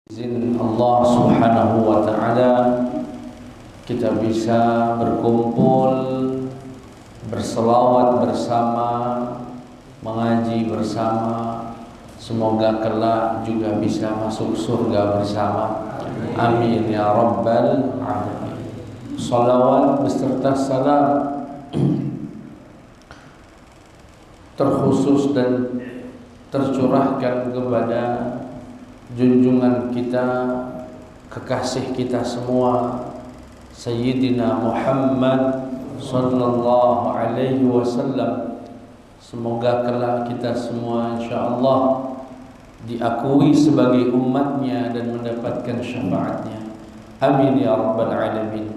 Izin Allah Subhanahu wa Ta'ala, kita bisa berkumpul, berselawat bersama, mengaji bersama. Semoga kelak juga bisa masuk surga bersama. Amin ya Rabbal Alamin. Salawat beserta salam terkhusus dan tercurahkan kepada junjungan kita, kekasih kita semua, Sayyidina Muhammad sallallahu alaihi wasallam. Semoga kelak kita semua insyaallah diakui sebagai umatnya dan mendapatkan syafaatnya. Amin ya rabbal alamin.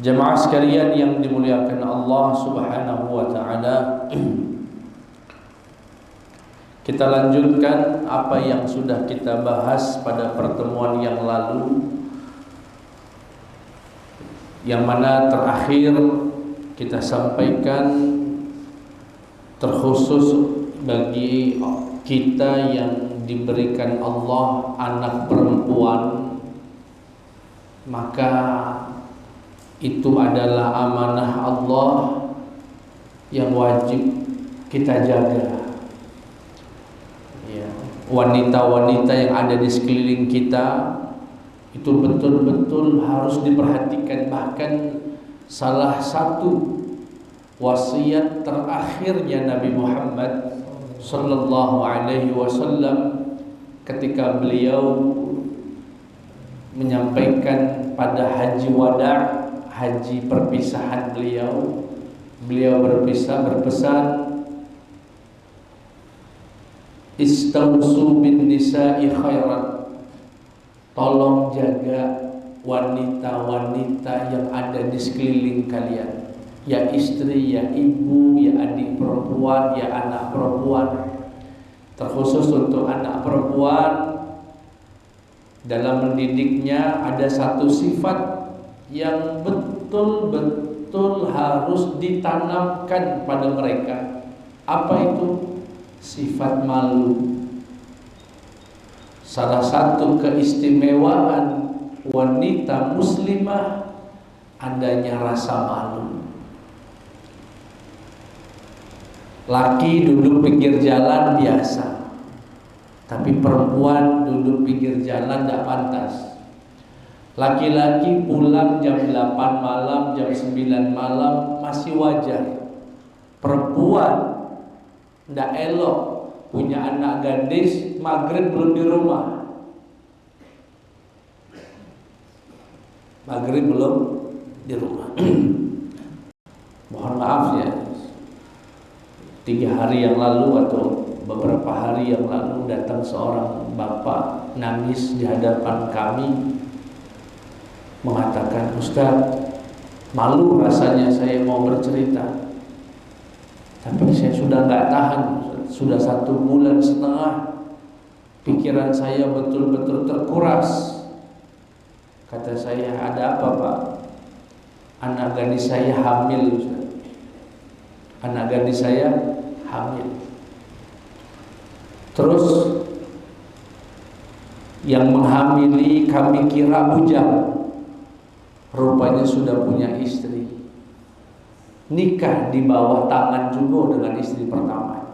Jamaah sekalian yang dimuliakan Allah Subhanahu wa Ta'ala, kita lanjutkan apa yang sudah kita bahas pada pertemuan yang lalu, yang mana terakhir kita sampaikan terkhusus bagi kita yang diberikan Allah anak perempuan, maka itu adalah amanah Allah yang wajib kita jaga. Wanita-wanita yang ada di sekeliling kita itu betul-betul harus diperhatikan. Bahkan salah satu wasiat terakhirnya Nabi Muhammad sallallahu alaihi wasallam ketika beliau menyampaikan pada haji wada', haji perpisahan beliau berpesan, istausu bin nisa'i khairan, tolong jaga wanita-wanita yang ada di sekeliling kalian, ya istri, ya ibu, ya adik perempuan, ya anak perempuan. Terkhusus untuk anak perempuan, dalam mendidiknya ada satu sifat yang betul-betul harus ditanamkan pada mereka. Apa itu? Sifat malu. Salah satu keistimewaan wanita muslimah adanya rasa malu. Laki duduk pinggir jalan biasa, tapi perempuan duduk pinggir jalan tidak pantas. Laki-laki pulang jam 8 malam, jam 9 malam masih wajar. Perempuan tidak elok, punya anak gadis, maghrib belum di rumah. Maghrib belum di rumah. Mohon maaf ya, 3 hari yang lalu atau beberapa hari yang lalu datang seorang bapak nangis di hadapan kami, mengatakan, Ustaz, malu rasanya saya mau bercerita, tapi saya sudah nggak tahan. Sudah 1,5 bulan pikiran saya betul-betul terkuras. Kata saya, ada apa Pak? Anak gadis saya hamil, Ustaz. Anak gadis saya hamil. Terus yang menghamili kami kira bujang, rupanya sudah punya istri. Nikah di bawah tangan juga dengan istri pertama.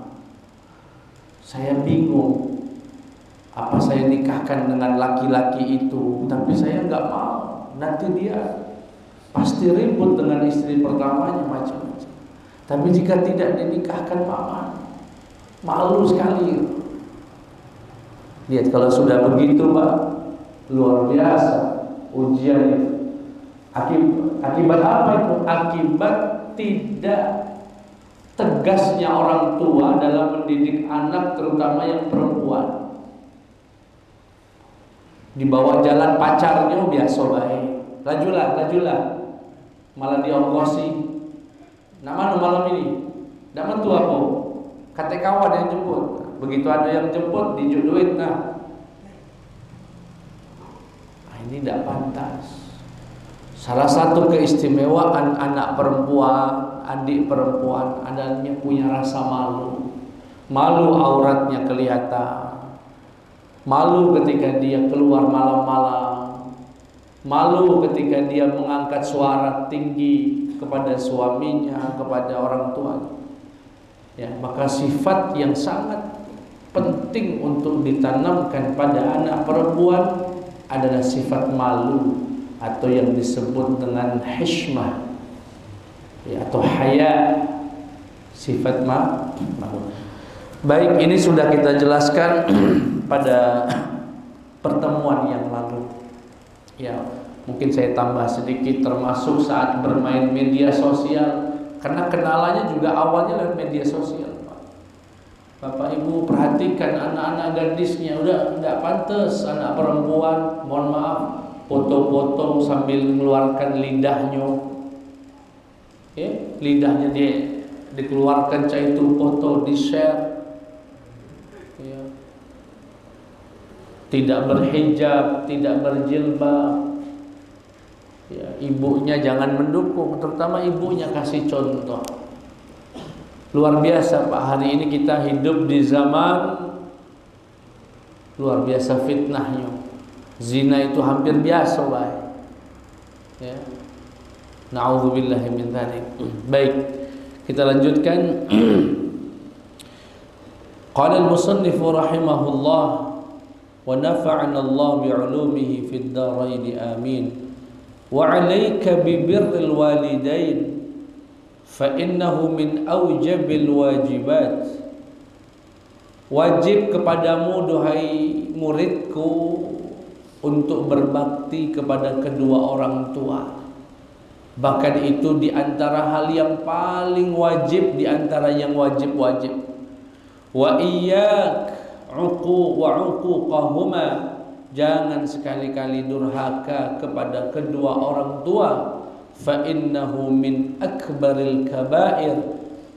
Saya bingung, apa saya nikahkan dengan laki-laki itu, tapi saya nggak mau. Nanti dia pasti ribut dengan istri pertamanya macam-macam. Tapi jika tidak dinikahkan, mama malu sekali. Lihat, kalau sudah begitu Pak, luar biasa ujian itu. Akibat apa itu? Akibat tidak tegasnya orang tua dalam mendidik anak, terutama yang perempuan. Dibawa jalan pacarnya biasa baik, lajulah, malah diongkosi. Nak mana malam ini? Nak mentu aku? Kata kawan yang jemput. Begitu ada yang jemput, dijuk duit. Nah, ini tidak pantas. Salah satu keistimewaan anak perempuan, adik perempuan adanya punya rasa malu. Malu auratnya kelihatan. malu ketika dia keluar malam-malam, malu ketika dia mengangkat suara tinggi kepada suaminya, kepada orang tuanya. Ya, maka sifat yang sangat penting untuk ditanamkan pada anak perempuan adalah sifat malu, atau yang disebut dengan hishmah, ya, atau haya, sifat malu. Baik, ini sudah kita jelaskan pada pertemuan yang lalu. Ya, mungkin saya tambah sedikit, termasuk saat bermain media sosial, karena kenalannya juga awalnya lewat media sosial. Bapak Ibu perhatikan anak-anak gadisnya, udah tidak pantas anak perempuan, mohon maaf, foto-foto sambil mengeluarkan lidahnya, lidahnya dia dikeluarkan, cah itu foto di share, ya. Tidak berhijab, tidak berjilbab, ya. Ibunya jangan mendukung, terutama ibunya kasih contoh. Luar biasa Pak, hari ini kita hidup di zaman luar biasa fitnahnya. Zina itu hampir biasa, Pak. Ya. Na'udzubillahi min dzalik. Baik, kita lanjutkan. Qala al-musannif rahimahullah wa nafa'ana Allah bi'ulumihi fid dharain amin. Wa 'alaika bi birril walidain fa innahu min aujabil wajibat. Wajib kepadamu duhai muridku untuk berbakti kepada kedua orang tua. Bahkan itu di antara hal yang paling wajib, di antara yang wajib-wajib. Wa iyyak uquqahuma, jangan sekali-kali durhaka kepada kedua orang tua. Fa innahu min akbaril kabair,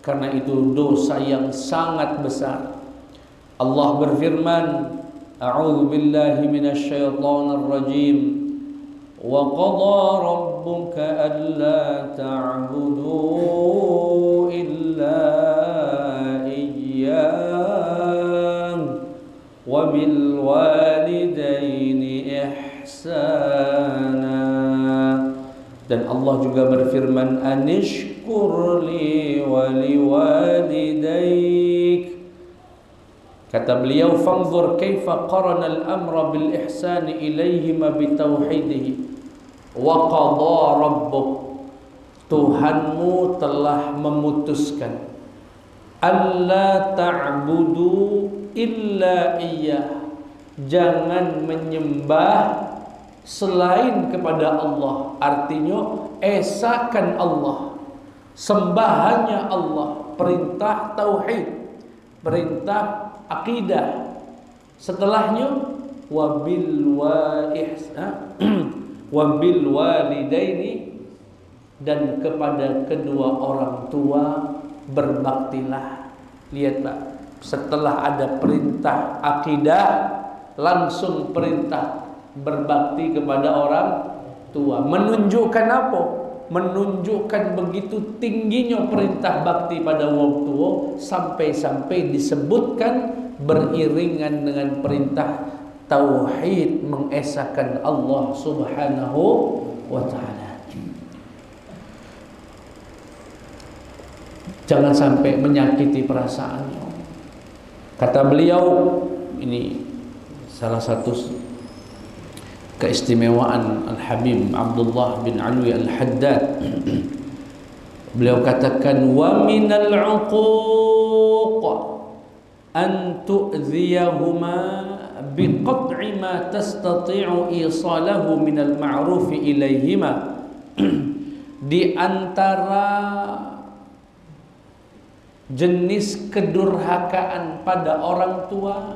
karena itu dosa yang sangat besar. Allah berfirman, a'udzu billahi minasyaitonir rajim, wa qadha rabbuka alla ta'budu illa iyyah wa bil walidaini ihsana. Dan Allah juga berfirman, anishkurli wa liwalidaik. Kata beliau, fanzur kaifa qarana al-amra bil ihsani ilaihima bitauhidihi wa qadha rabbuk. Tuhanmu telah memutuskan alla ta'budu illa iyyah, jangan menyembah selain kepada Allah. Artinya esakan Allah, sembahannya Allah, perintah tauhid, perintah akidah. Setelahnya wabil walidaini, dan kepada kedua orang tua berbaktilah. Lihat Pak, setelah ada perintah akidah, langsung perintah berbakti kepada orang tua. Menunjukkan apa? Menunjukkan begitu tingginya perintah bakti pada orang tua, sampai-sampai disebutkan beriringan dengan perintah tauhid, mengesahkan Allah Subhanahu wa ta'ala. Jangan sampai menyakiti perasaannya. Kata beliau, ini salah satu keistimewaan Al-Habib Abdullah bin Alwi Al-Haddad. Beliau katakan, wa minal uquq an tu'ziyahuma biqat'i ma tastati'u isalahu minal ma'rufi ilaihima. Di antara jenis kedurhakaan pada orang tua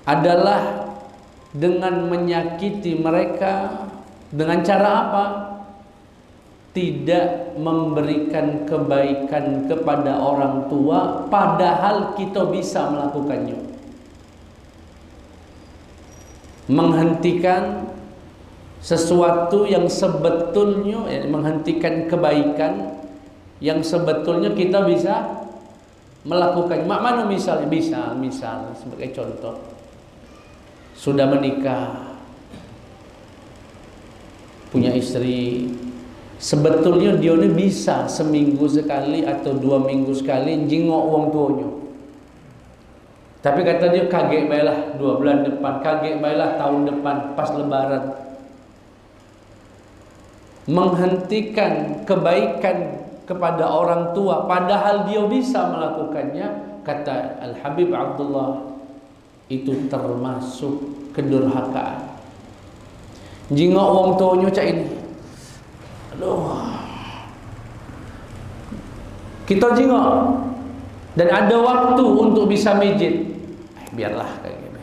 adalah dengan menyakiti mereka. Dengan cara apa? Tidak memberikan kebaikan kepada orang tua, padahal kita bisa melakukannya. Menghentikan sesuatu yang sebetulnya, menghentikan kebaikan yang sebetulnya kita bisa melakukan mak mana misalnya, misal sebagai contoh, sudah menikah, punya istri, sebetulnya dia ini bisa seminggu sekali atau 2 minggu sekali jengok wong tuanya. Tapi kata dia kaget baiklah 2 bulan depan, kaget baiklah tahun depan pas lebaran. Menghentikan kebaikan kepada orang tua padahal dia bisa melakukannya, kata Al-Habib Abdullah, itu termasuk kedurhakaan. Jingok wong tuanya cak ini, aduh, kita jingok dan ada waktu untuk bisa mijit, biarlah kayak gini,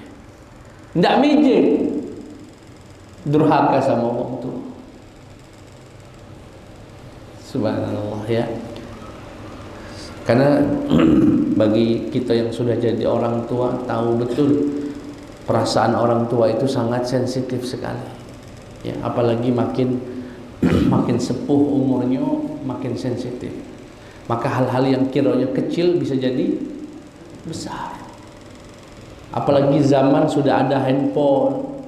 ndak mijit, durhaka sama wong tua. Subhanallah ya. Karena bagi kita yang sudah jadi orang tua tahu betul perasaan orang tua itu sangat sensitif sekali. Ya, apalagi makin sepuh umurnya makin sensitif. Maka hal-hal yang kiranya kecil bisa jadi besar. Apalagi zaman sudah ada handphone,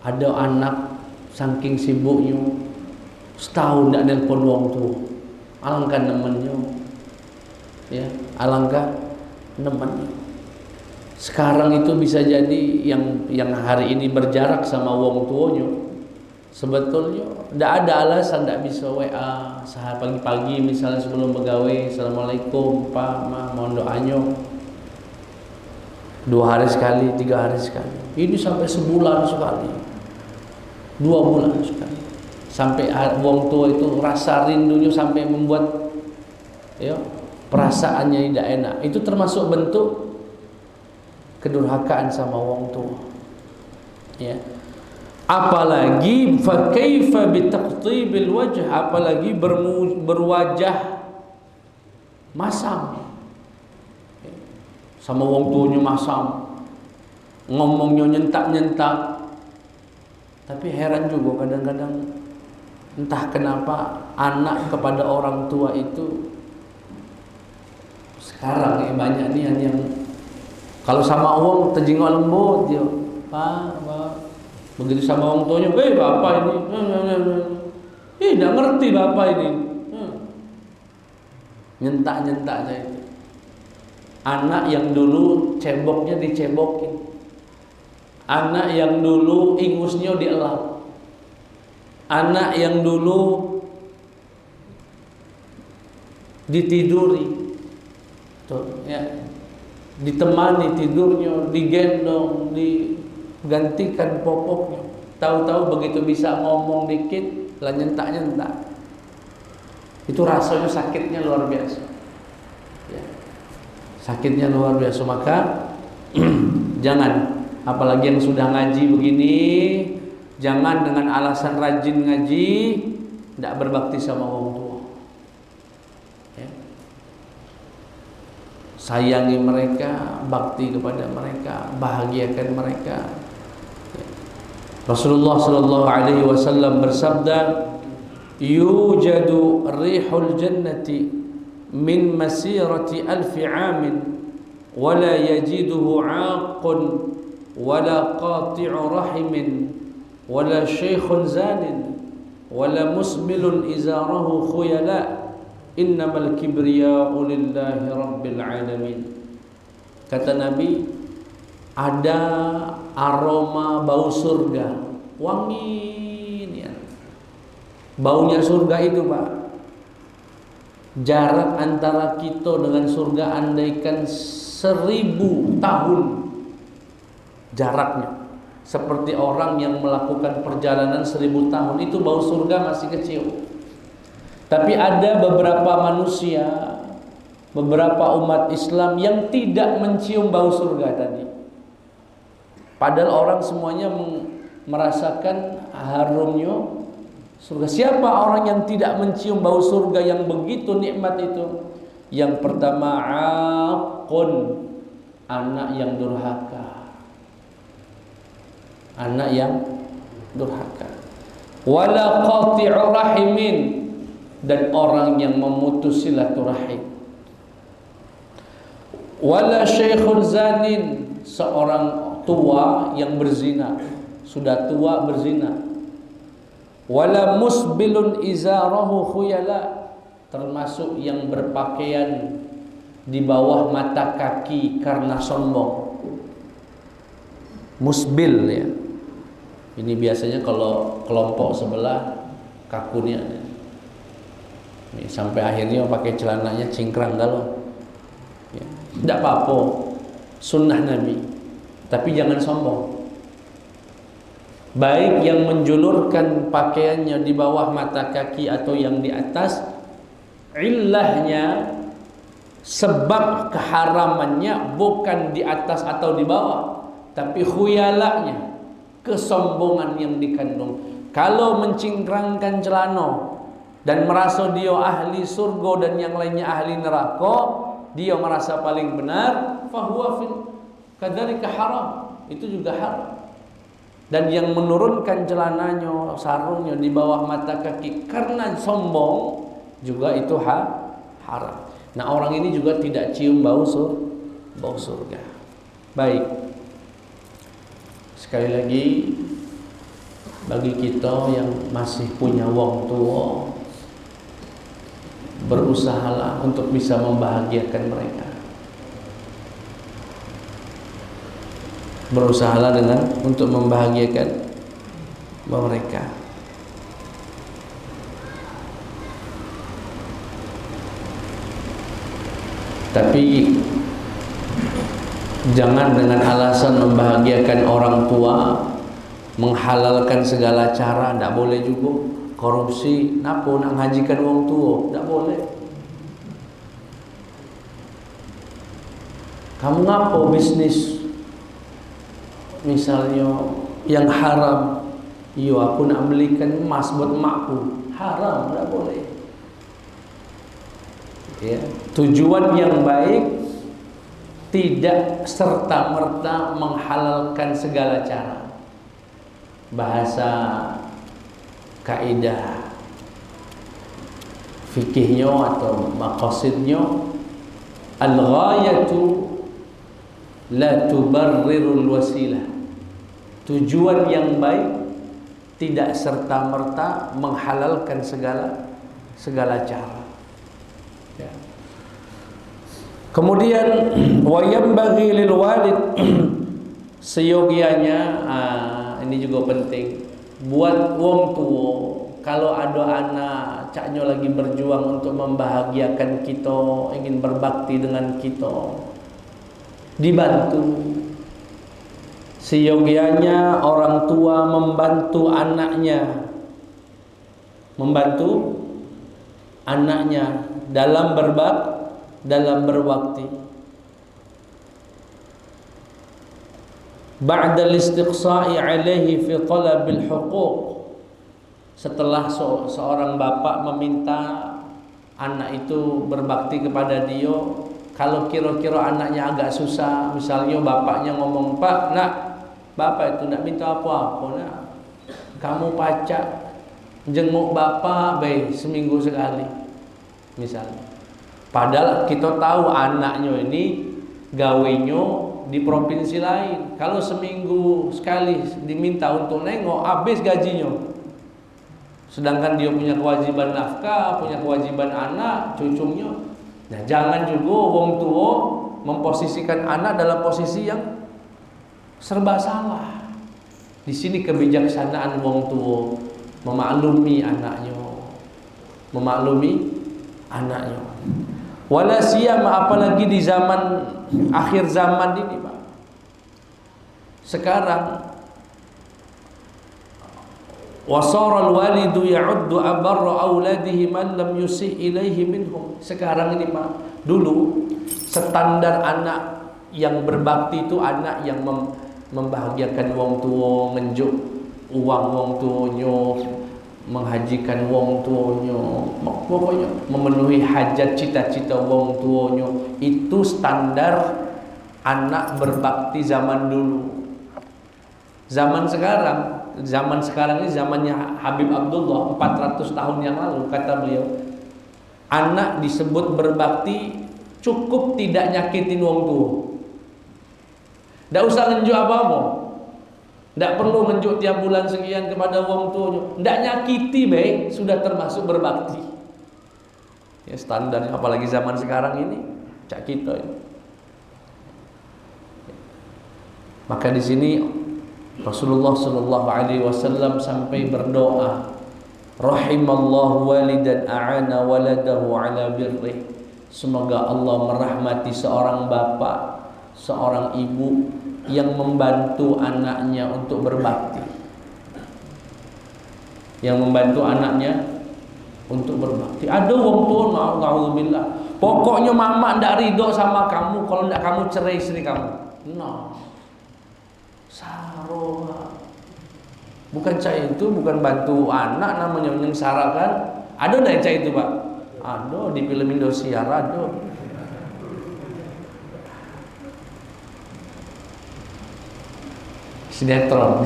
ada anak saking sibuknya setahun tidak nelpon wong tua, alangkah nemennya, ya, alangkah nemennya. Sekarang itu bisa jadi yang hari ini berjarak sama wong tuanya, sebetulnya tidak ada alasan tidak bisa WA sehari pagi-pagi misalnya sebelum begawe, assalamualaikum pak, ma, mohon doanya, 2 hari sekali, 3 hari sekali. Ini sampai sebulan sekali, 2 bulan sekali. Sampai wong tua itu rasa rindunya sampai membuat ya, perasaannya tidak enak. Itu termasuk bentuk kedurhakaan sama wong tua. Ya. Apalagi fa kaifa bi taqtibil wajh, apalagi berwajah masam. Sama wong tuanya masam. Ngomongnya nyentak-nyentak. Tapi heran juga kadang-kadang entah kenapa anak kepada orang tua itu sekarang banyak nih yang kalau sama wong terjengok lembut dia, pak, begitu sama wong tuanya, bapak ini, tidak ngerti bapak ini, nyentak-nyentak saya itu. Anak yang dulu ceboknya dicebokin, anak yang dulu ingusnya dielap, anak yang dulu ditiduri, tuh, ya, ditemani tidurnya, digendong, digantikan popoknya. Tahu-tahu begitu bisa ngomong dikit, lah nyentak-nyentak. Itu rasanya sakitnya luar biasa. Ya. Sakitnya luar biasa. Maka jangan, apalagi yang sudah ngaji begini, jangan dengan alasan rajin ngaji tidak berbakti sama orang tua. Ya. Sayangi mereka, bakti kepada mereka, bahagiakan mereka. Ya. Rasulullah sallallahu alaihi wasallam bersabda, "Yujadu rihul jannati min masirati 1000 'amin wa la yajiduhu 'aqqun wa la qati'u rahimin wala syekhun zanin wala musbilun izarahu khuyala innamal kibriya'u lillahi rabbil alamin." Kata Nabi, ada aroma bau surga, wangi ya. Baunya surga itu Pak, jarak antara kita dengan surga andaikan 1000 tahun jaraknya. Seperti orang yang melakukan perjalanan 1000 tahun, itu bau surga masih kecil. Tapi ada beberapa manusia, beberapa umat Islam yang tidak mencium bau surga tadi. Padahal orang semuanya merasakan harumnya surga. Siapa orang yang tidak mencium bau surga yang begitu nikmat itu? Yang pertama, aqun, anak yang durhaka. Anak yang durhaka. Wala qati'u rahimin, dan orang yang memutus silaturahim. Wala syekhun zanin, seorang tua yang berzina, sudah tua berzina. Wala musbilun izarahu khuyala, termasuk yang berpakaian di bawah mata kaki karena sombong. Musbil ya. Ini biasanya kalau kelompok sebelah kakunya ini, sampai akhirnya pakai celananya cingkrang galau. Ya. Tidak apa-apa, sunnah Nabi. Tapi jangan sombong. Baik yang menjulurkan pakaiannya di bawah mata kaki atau yang di atas, illahnya, sebab keharamannya bukan di atas atau di bawah, tapi khuyalanya, kesombongan yang dikandung. Kalau mencingkrangkan celana dan merasa dia ahli surga dan yang lainnya ahli neraka, dia merasa paling benar, fahuwa fil kadzalika haram, itu juga haram. Dan yang menurunkan celananya, sarungnya di bawah mata kaki karena sombong juga itu haram. Nah, orang ini juga tidak cium bau surga. Baik. Sekali lagi, bagi kita yang masih punya wong tua, berusahalah untuk bisa membahagiakan mereka. Berusahalah untuk membahagiakan mereka. Tapi jangan dengan alasan membahagiakan orang tua menghalalkan segala cara. Tidak boleh juga. Korupsi, napa nak ngajikan wong tua, tidak boleh. Kamu ngapa bisnis misalnya yang haram? Iya, aku nak belikan emas buat emakku, haram, tidak boleh. Ya, tujuan yang baik tidak serta-merta menghalalkan segala cara. Bahasa kaidah fikihnya atau maqasidnya, al-ghayatu la tubarrirul wasilah. Tujuan yang baik tidak serta-merta menghalalkan segala cara. Ya. Kemudian wa yanbaghi lil walid, seyogianya, ini juga penting buat wong tua. Kalau ada anak caknya lagi berjuang untuk membahagiakan kita, ingin berbakti dengan kita, dibantu. Seyogianya orang tua membantu anaknya, dalam berbakti. Ba'dal istiqsa'i alaihi fi talabil huquq, setelah seorang bapak meminta anak itu berbakti kepada dia. Kalau kira-kira anaknya agak susah, misalnya bapaknya ngomong, "Pak, nak, bapak itu nak minta apa-apa, nak. Kamu pacak jenguk bapak seminggu sekali." Misalnya. Padahal kita tahu anaknya ini gawenya di provinsi lain. Kalau seminggu sekali diminta untuk nengok, habis gajinya. Sedangkan dia punya kewajiban nafkah, punya kewajiban anak, cucunya. Nah, jangan juga wong tua memposisikan anak dalam posisi yang serba salah. Di sini kebijaksanaan wong tua memaklumi anaknya. Wala siyama, apalagi di zaman akhir zaman ini, Pak. Sekarang wasaral walidu ya'uddu abarra auladihi man lam yusih ilaihi minhum. Sekarang ini, Pak, dulu standar anak yang berbakti itu anak yang membahagiakan wong tua, ngenjuk uang wong tuanya, menghajikan wong tuanya, pokoknya memenuhi hajat cita-cita wong tuanya. Itu standar anak berbakti zaman dulu. Zaman sekarang ini zamannya Habib Abdullah 400 tahun yang lalu, kata beliau, anak disebut berbakti Cukup tidak nyakitin wong tua. Ndak usah ngenjuk apa-apa. Ndak perlu ngenjuk tiap bulan sekian kepada wong tua. Ndak nyakiti baik sudah termasuk berbakti. Ya standarnya apalagi zaman sekarang ini cak kita ini. Maka di sini Rasulullah sallallahu alaihi wasallam sampai berdoa, rahimallahu walidan a'ana waladahu ala birri. Semoga Allah merahmati seorang bapak, seorang ibu yang membantu anaknya untuk berbakti. Yang membantu anaknya untuk berbakti. Ada wong tua, na'udzubillah, pokoknya mama ndak ridho sama kamu kalau ndak kamu cerai istri kamu. No. Saroha. Bukan cai itu, bukan bantu anak namanya menyengsarakan. Ada ndak cai itu, Pak? Ada di film Indosiar ada. Sinetron.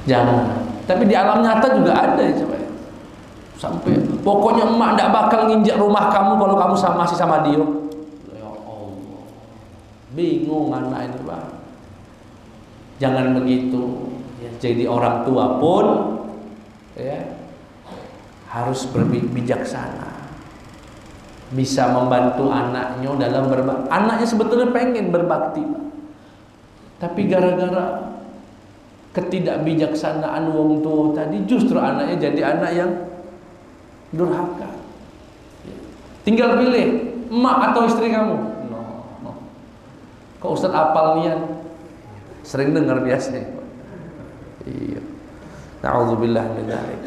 Jangan. Tapi di alam nyata juga ada ya, coba. Sampai pokoknya emak ndak bakal nginjak rumah kamu kalau kamu masih sama dia. Ya Allah. Bingung anak ini, Pak. Jangan begitu. Ya, jadi orang tua pun ya harus bijaksana. Bisa membantu anaknya dalam berbakti. Anaknya sebetulnya pengen berbakti, Pak. Tapi gara-gara ketidakbijaksanaan wong tua tadi, justru anaknya jadi anak yang durhaka. Tinggal pilih, emak atau istri kamu. No. Kok Ustaz apal nian? Sering dengar biasanya. Iya. Na'udzubillah min dzalik.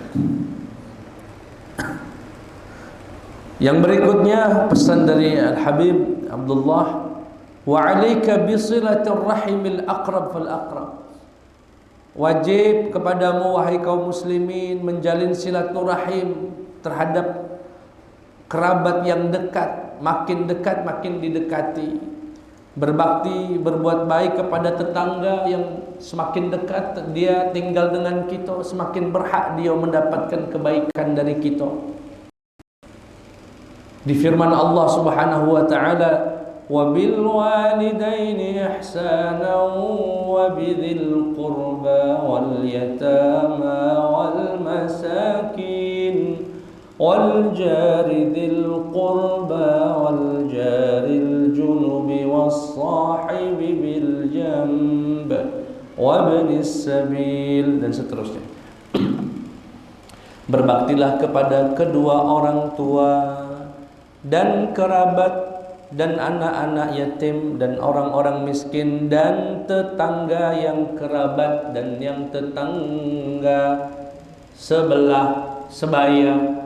Yang berikutnya pesan dari Al-Habib Abdullah, wa 'alaika bi silatir rahimil aqrab fal aqrab. Wajib kepadamu wahai kaum muslimin menjalin silaturahim terhadap kerabat yang dekat, makin didekati. Berbakti, berbuat baik kepada tetangga yang semakin dekat dia tinggal dengan kita, semakin berhak dia mendapatkan kebaikan dari kita. Di firman Allah Subhanahu wa taala, wa bil walidaini ihsanan wa bidzil qurba wal yatama wal masakin wal jari dzil qurba wal jaril junubi was sahibi bil janb wa ibnis sabil, dan seterusnya. Berbaktilah kepada kedua orang tua dan kerabat dan anak-anak yatim dan orang-orang miskin dan tetangga yang kerabat dan yang tetangga sebelah sebaya.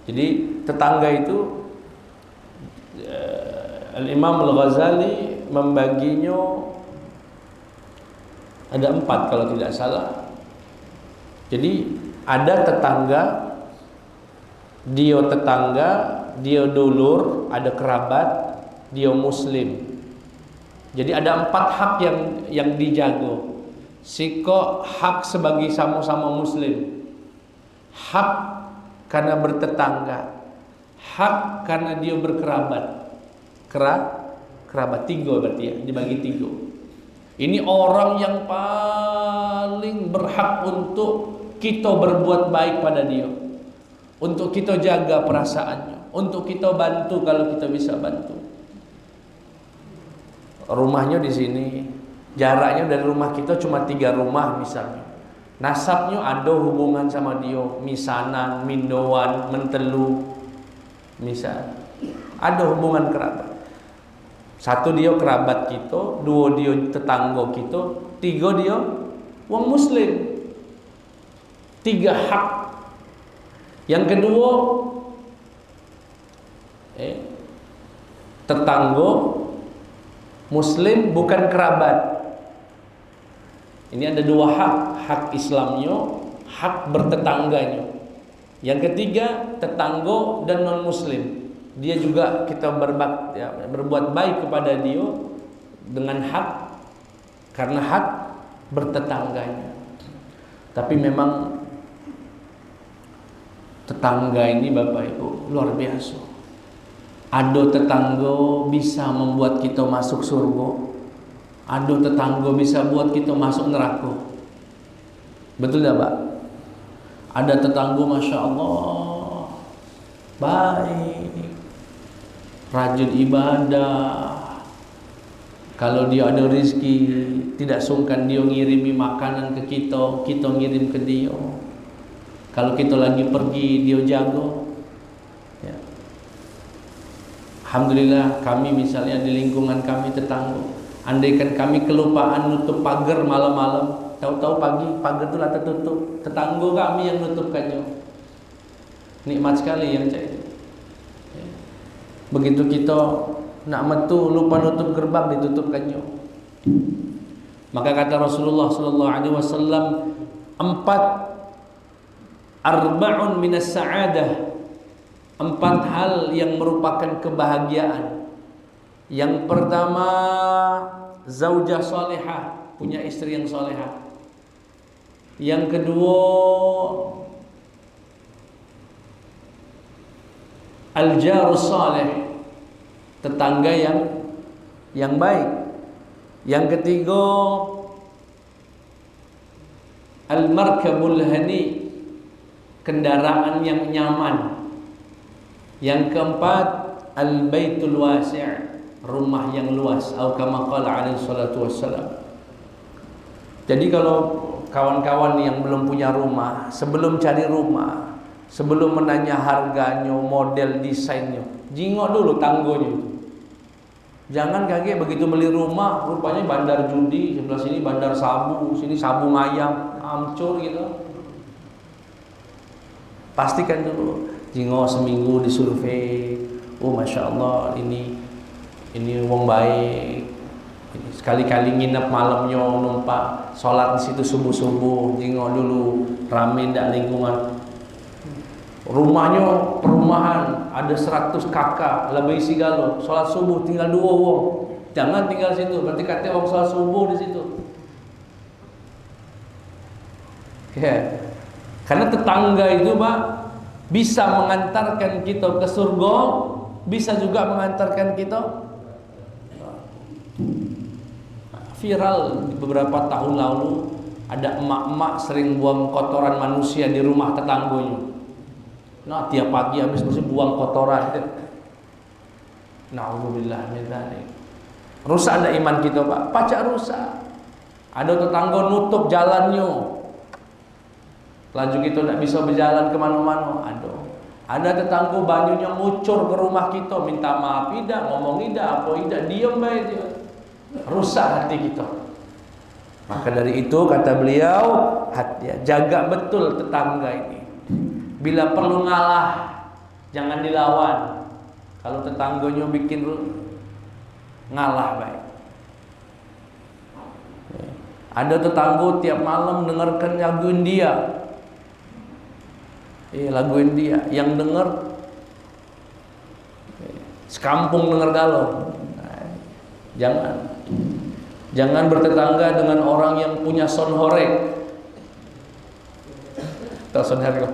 Jadi tetangga itu Al-Imam Al-Ghazali membaginya ada 4 kalau tidak salah. Jadi ada tetangga, dia dulur, ada kerabat, dia muslim. Jadi ada 4 hak yang dijaga. Siko hak sebagai sama-sama muslim, hak karena bertetangga, hak karena dia berkerabat. Kerabat 3 berarti ya, dibagi 3. Ini orang yang paling berhak untuk kita berbuat baik pada dia, untuk kita jaga perasaannya, untuk kita bantu kalau kita bisa bantu. Rumahnya di sini, jaraknya dari rumah kita cuma 3 rumah misalnya. Nasabnya ada hubungan sama dia, misanan, mindoan, mentelu, misal. Ada hubungan kerabat. 1 dia kerabat kita, 2 dia tetangga kita, 3 dia wong muslim. 3 hak. Yang kedua, tetangga muslim bukan kerabat. Ini ada 2 hak, hak Islamnya, hak bertetangganya. Yang ketiga, tetangga dan non muslim. Dia juga kita berbuat baik kepada dia dengan hak, karena hak bertetangganya. Tapi memang Tetangga ini Bapak Ibu luar biasa. Ado tetangga bisa membuat kita masuk surga. Ado tetangga bisa buat kita masuk neraka. Betul tak Pak? Ada tetangga Masya Allah baik, rajin ibadah. Kalau dia ada rezeki, tidak sungkan dia ngirimi makanan ke kita, kita ngirim ke dia. Kalau kita lagi pergi, dia jaga. Ya. Alhamdulillah kami misalnya di lingkungan kami tetangga, andaikan kami kelupaan nutup pagar malam-malam, tahu-tahu pagi pagar itu lah tertutup, tetangga kami yang nutupkannya. Nikmat sekali yang saya. Ya. Begitu kita nak metu lupa nutup gerbang, ditutupkannya. Maka kata Rasulullah sallallahu alaihi wasallam, arba'un minas sa'adah, 4 hal yang merupakan kebahagiaan. Yang pertama, zaujah salihah, punya istri yang salihah. Yang kedua, al-jarus salih, tetangga yang baik. Yang ketiga, al-markabul hani, kendaraan yang nyaman. Yang keempat, al-baitul wasi', rumah yang luas. Atau kama qala alaihi salatu wassalam. Jadi kalau kawan-kawan yang belum punya rumah, sebelum cari rumah, sebelum menanya harganya, model, desainnya, jingok dulu tanggonya. Jangan kaget begitu beli rumah, rupanya bandar judi, sebelah sini bandar sabu, sini sabung ayam, hancur gitu. Pastikan dulu, jingok seminggu disurvei. Oh Masya Allah, ini wong baik. Sekali-kali nginep malamnya numpak, sholat di situ subuh-subuh, jingok dulu, rame ndak lingkungan. Rumahnya perumahan, ada 100 kakak, lebih segala. Sholat subuh tinggal 2 wong. Jangan tinggal situ, berarti katanya wong sholat subuh di situ. Ya. Karena tetangga itu Pak bisa mengantarkan kita ke surga, bisa juga mengantarkan kita. Viral beberapa tahun lalu, ada emak-emak sering buang kotoran manusia di rumah tetangganya. Nah, tiap pagi habis bersih buang kotoran. Na'udzubillah min dzalik. Rusak ada iman kita, Pak. Pacak rusak. Ada tetangga nutup jalannya, laju kita tidak bisa berjalan kemana-mana. Ada tetangga banyunya ngucur ke rumah kita, minta maaf tidak, ngomong tidak, apa tidak, diam baik dia. Rusak hati kita. Maka dari itu kata beliau, jaga betul tetangga ini. Bila perlu ngalah, jangan dilawan. Kalau tetangganya bikin ngalah baik. Ada tetangga tiap malam dengarkan lagu India. Lagu India yang dengar sekampung dengar galau. Jangan bertetangga dengan orang yang punya sound horeg. Tahu sound horeg?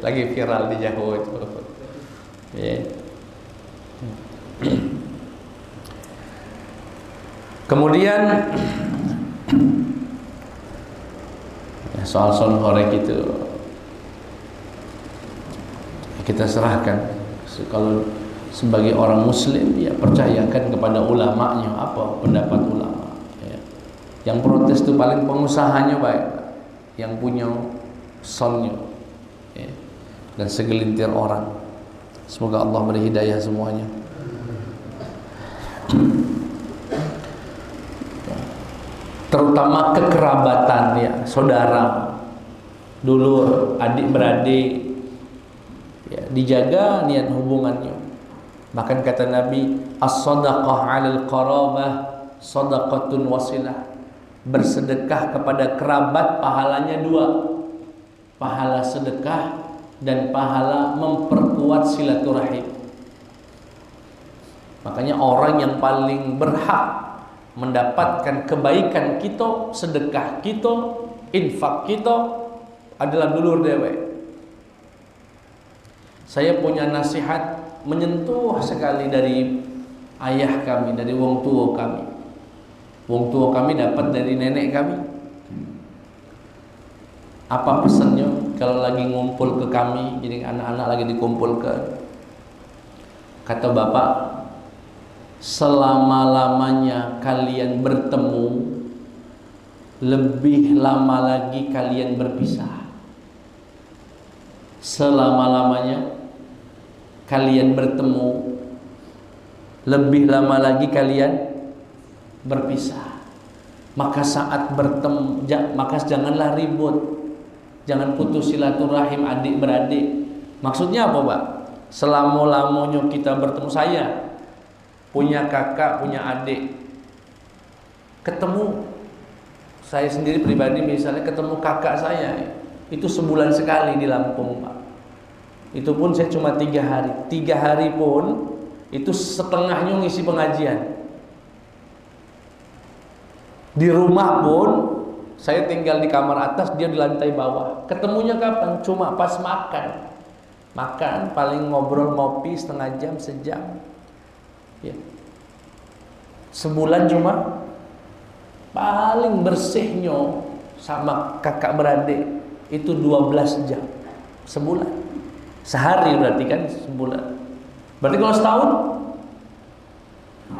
Lagi viral di Jawa itu. Kemudian soal sound horeg itu kita serahkan. Kalau sebagai orang muslim, ya percayakan kepada ulamanya, apa pendapat ulama. Yang protes itu paling pengusahanya baik, yang punya soundnya, dan segelintir orang. Semoga Allah beri hidayah semuanya. Terutama kekerabatan, ya, saudara, dulur, adik beradik, ya, dijaga niat hubungannya. Bahkan kata Nabi, as-sadaqah 'alal qarabah sadaqatun wasilah. Bersedekah kepada kerabat pahalanya 2. Pahala sedekah dan pahala memperkuat silaturahim. Makanya orang yang paling berhak mendapatkan kebaikan kita, sedekah kita, infak kita adalah dulur dewe. Saya punya nasihat menyentuh sekali dari ayah kami, dari wong tua kami. Wong tua kami dapat dari nenek kami. Apa pesannya kalau lagi ngumpul ke kami, jadi anak-anak lagi dikumpulkan? Kata bapak, selama-lamanya kalian bertemu, lebih lama lagi kalian berpisah. Selama-lamanya kalian bertemu, lebih lama lagi kalian berpisah. Maka saat bertemu, maka janganlah ribut, jangan putus silaturahim adik beradik. Maksudnya apa, Pak? Selama-lamanya kita bertemu, saya punya kakak, punya adik, ketemu, saya sendiri pribadi misalnya ketemu kakak saya, itu sebulan sekali di Lampung, Pak. Itu pun saya cuma 3 hari. 3 hari pun itu setengahnya ngisi pengajian. Di rumah pun saya tinggal di kamar atas, dia di lantai bawah. Ketemunya kapan? Cuma pas makan. Makan paling ngobrol ngopi setengah jam, sejam. Ya. Sebulan cuma paling bersihnya sama kakak beradik itu 12 jam sebulan. Sehari berarti kan sebulan. Berarti kalau setahun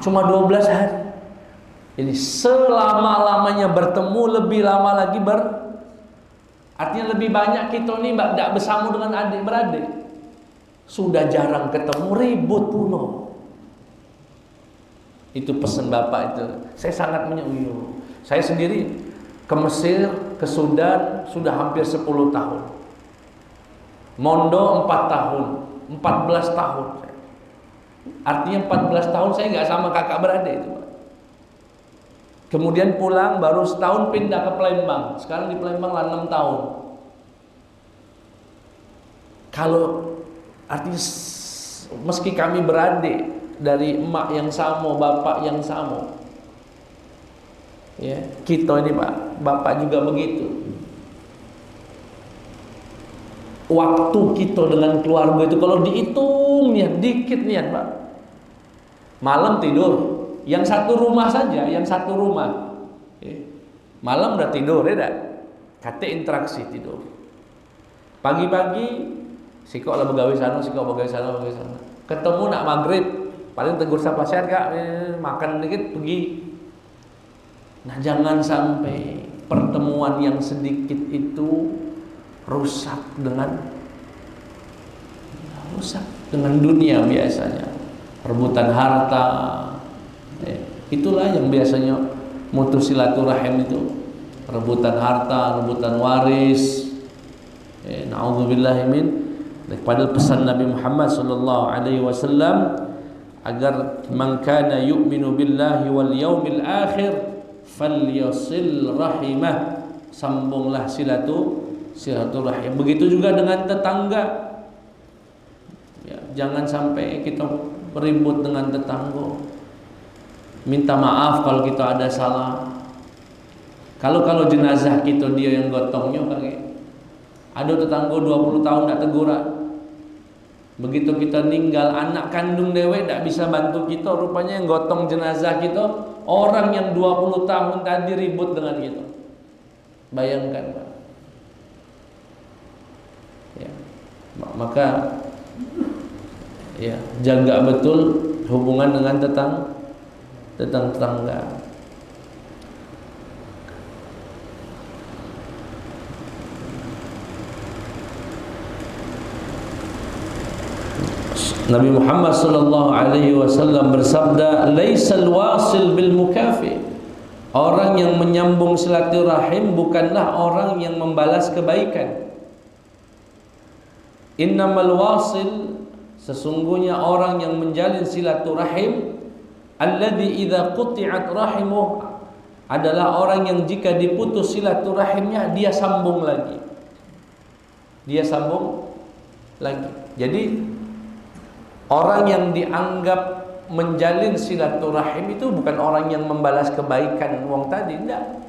cuma 12 hari. Jadi selama-lamanya bertemu, lebih lama lagi artinya lebih banyak kita nih tidak bersama dengan adik beradik. Sudah jarang ketemu, ribut pula. Itu pesan bapak itu. Saya sangat menyuruh. Saya sendiri ke Mesir, ke Sudan sudah hampir 10 tahun. Mondo 4 tahun, 14 tahun. Artinya 14 tahun saya nggak sama kakak beradik itu, Pak. Kemudian pulang baru setahun pindah ke Palembang. Sekarang di Palembang lah 6 tahun. Kalau artinya meski kami beradik dari emak yang sama, bapak yang sama, ya, kita ini Pak, bapak juga begitu. Waktu kita dengan keluarga itu kalau dihitung nih dikit nih Pak. Malam tidur, yang satu rumah saja, yang satu rumah, malam udah tidur ya dah. Kata interaksi tidur. Pagi-pagi sikok lah begawe sana, sikok begawe sana, begawe sana. Ketemu nak maghrib, paling tegur sapa sehat kak, makan dikit pergi. Nah jangan sampai pertemuan yang sedikit itu rusak dengan dunia biasanya, rebutan harta. Itulah yang biasanya mutus silaturahim itu, rebutan harta, rebutan waris. Na'udzubillahi min. Padahal pesan Nabi Muhammad sallallahu alaihi wasallam agar man kana yu'minu billahi wal yaumil akhir falyasil rahimah, sambunglah silaturahim. Begitu juga dengan tetangga. Ya, jangan sampai kita beribut dengan tetangga. Minta maaf kalau kita ada salah. Kalau jenazah kita dia yang gotongnya kakek. Ada tetangga 20 tahun tak teguran. Begitu kita ninggal, anak kandung dewe tak bisa bantu kita, rupanya yang gotong jenazah kita orang yang 20 tahun tadi ribut dengan kita. Bayangkan Pak. Ya. Maka ya, jaga betul hubungan dengan tetangga. Nabi Muhammad sallallahu alaihi wasallam bersabda, "Laisal wasil bil mukafi." Orang yang menyambung silaturahim bukanlah orang yang membalas kebaikan. Innamal wasil, sesungguhnya orang yang menjalin silaturahim, alladzi idza quti'at rahimuh, adalah orang yang jika diputus silaturahimnya dia sambung lagi. Jadi orang yang dianggap menjalin silaturahim itu bukan orang yang membalas kebaikan wong tadi, tidak.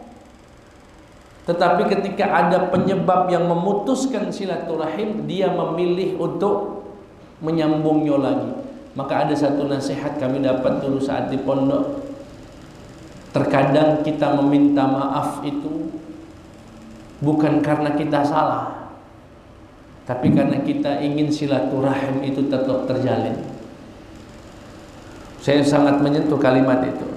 Tetapi ketika ada penyebab yang memutuskan silaturahim, dia memilih untuk menyambungnya lagi. Maka ada satu nasihat kami dapat dulu saat di pondok. Terkadang kita meminta maaf itu bukan karena kita salah, tapi karena kita ingin silaturahim itu tetap terjalin. Saya sangat menyentuh kalimat itu.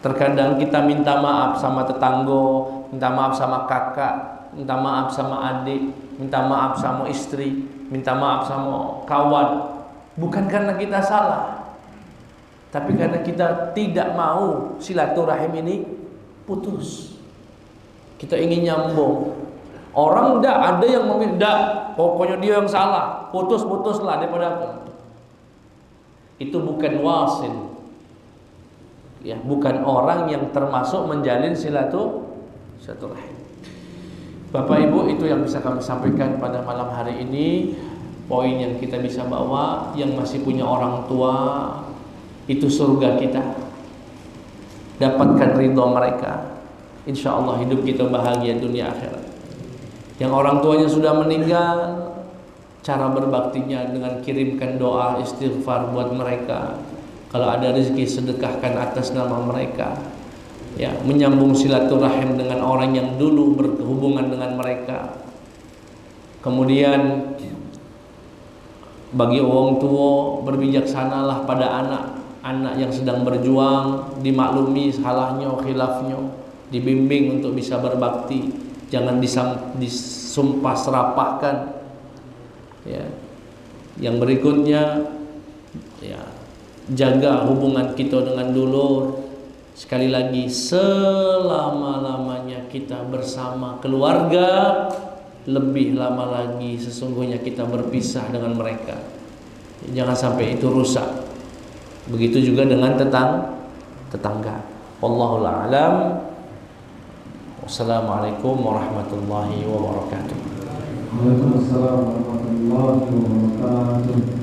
Terkadang kita minta maaf sama tetangga, minta maaf sama kakak, minta maaf sama adik, minta maaf sama istri, minta maaf sama kawan, bukan karena kita salah, tapi karena kita tidak mau silaturahim ini putus. Kita ingin nyambung. Orang ada yang meminta, pokoknya dia yang salah, putus-putuslah daripada aku. Itu bukan wasil, ya, bukan orang yang termasuk menjalin silaturahim. Bapak Ibu, itu yang bisa kami sampaikan pada malam hari ini. Poin yang kita bisa bawa, yang masih punya orang tua, itu surga kita. Dapatkan ridho mereka, insya Allah hidup kita bahagia dunia akhirat. Yang orang tuanya sudah meninggal, cara berbaktinya dengan kirimkan doa istighfar buat mereka. Kalau ada rezeki sedekahkan atas nama mereka, ya, menyambung silaturahim dengan orang yang dulu berhubungan dengan mereka. Kemudian bagi orang tua, berbijaksanalah pada anak-anak yang sedang berjuang, dimaklumi salahnya, khilafnya, dibimbing untuk bisa berbakti, jangan disumpah serapahkan. Ya. Yang berikutnya, ya, jaga hubungan kita dengan dulur. Sekali lagi, selama-lamanya kita bersama keluarga, lebih lama lagi sesungguhnya kita berpisah dengan mereka. Jangan sampai itu rusak. Begitu juga dengan tetangga. Wallahul a'lam. Wassalamualaikum warahmatullahi wabarakatuh. Waalaikumsalam warahmatullahi wabarakatuh.